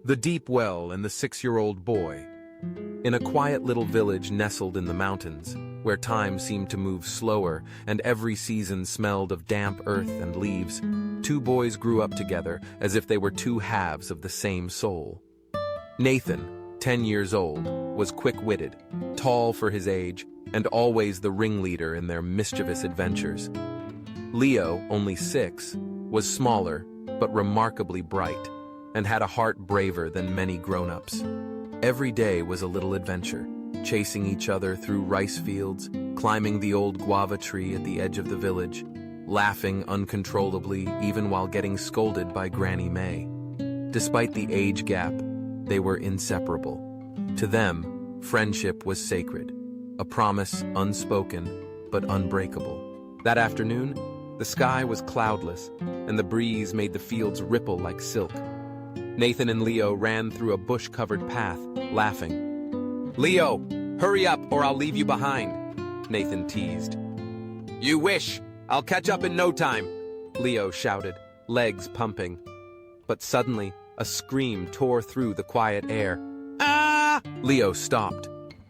The Deep Well and the 6-Year-Old Boy. In a quiet little village nestled in the mountains, where time seemed to move slower and every season smelled of damp earth and leaves, two boys grew up together as if they were two halves of the same soul. Nathan, 10 years old, was quick-witted, tall for his age, and always the ringleader in their mischievous adventures. Leo, only 6, was smaller but remarkably bright, and had a heart braver than many grown-ups. Every day was a little adventure, chasing each other through rice fields, climbing the old guava tree at the edge of the village, laughing uncontrollably even while getting scolded by Granny May. Despite the age gap, they were inseparable. To them, friendship was sacred, a promise unspoken but unbreakable. That afternoon, the sky was cloudless, and the breeze made the fields ripple like silk. Nathan and Leo ran through a bush-covered path, laughing. "Leo, hurry up or I'll leave you behind," Nathan teased. "You wish! I'll catch up in no time," Leo shouted, legs pumping. But suddenly, a scream tore through the quiet air. "Ah!" Leo stopped.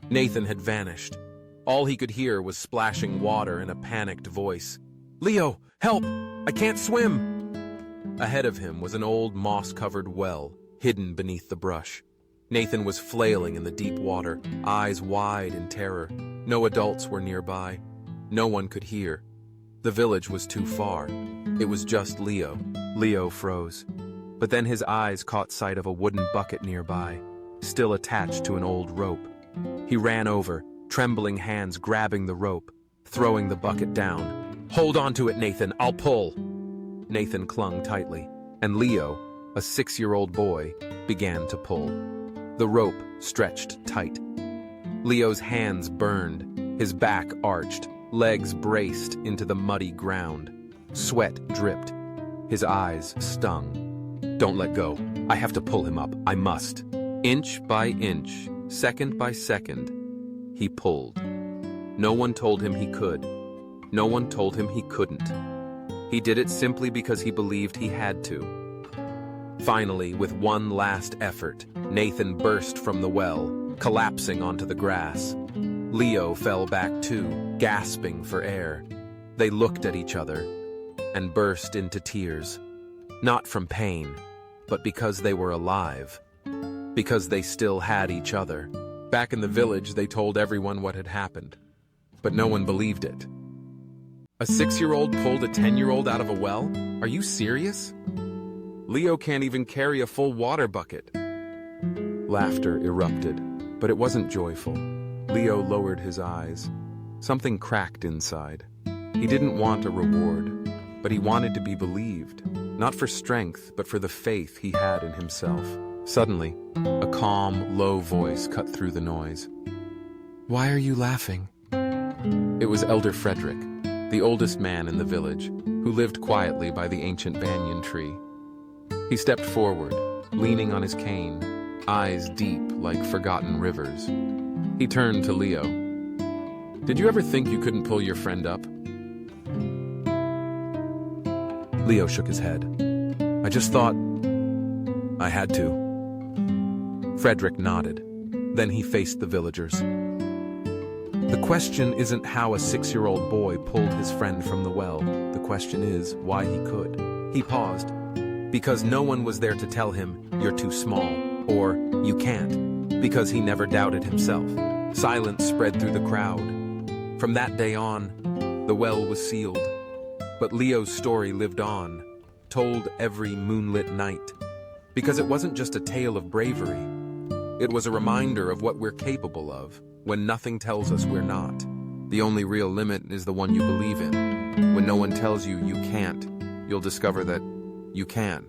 Nathan had vanished. All he could hear was splashing water and a panicked voice. "Leo, help! I can't swim!" Ahead of him was an old moss-covered well, hidden beneath the brush. Nathan was flailing in the deep water, eyes wide in terror. No adults were nearby. No one could hear. The village was too far. It was just Leo. Leo froze. But then his eyes caught sight of a wooden bucket nearby, still attached to an old rope. He ran over, trembling hands grabbing the rope, throwing the bucket down. "Hold on to it, Nathan, I'll pull." Nathan clung tightly, and Leo, a 6-year-old boy, began to pull. The rope stretched tight. Leo's hands burned, his back arched, legs braced into the muddy ground. Sweat dripped. His eyes stung. "Don't let go. I have to pull him up. I must." Inch by inch, second by second, he pulled. No one told him he could. No one told him he couldn't. He did it simply because he believed he had to. Finally, with one last effort, Nathan burst from the well, collapsing onto the grass. Leo fell back too, gasping for air. They looked at each other and burst into tears. Not from pain, but because they were alive. Because they still had each other. Back in the village, they told everyone what had happened. But no one believed it. A 6-year-old pulled a 10-year-old out of a well? Are you serious? Leo can't even carry a full water bucket. Laughter erupted, but it wasn't joyful. Leo lowered his eyes. Something cracked inside. He didn't want a reward, but he wanted to be believed. Not for strength, but for the faith he had in himself. Suddenly, a calm, low voice cut through the noise. "Why are you laughing?" It was Elder Frederick, the oldest man in the village, who lived quietly by the ancient banyan tree. He stepped forward, leaning on his cane, eyes deep like forgotten rivers. He turned to Leo. "Did you ever think you couldn't pull your friend up?" Leo shook his head. "I just thought I had to." Frederick nodded. Then he faced the villagers. "The question isn't how a 6-year-old boy pulled his friend from the well. The question is why he could." He paused. Because no one was there to tell him, "You're too small," or "You can't," because he never doubted himself. Silence spread through the crowd. From that day on, the well was sealed. But Leo's story lived on, told every moonlit night. Because it wasn't just a tale of bravery. It was a reminder of what we're capable of, when nothing tells us we're not. The only real limit is the one you believe in. When no one tells you you can't, you'll discover that you can.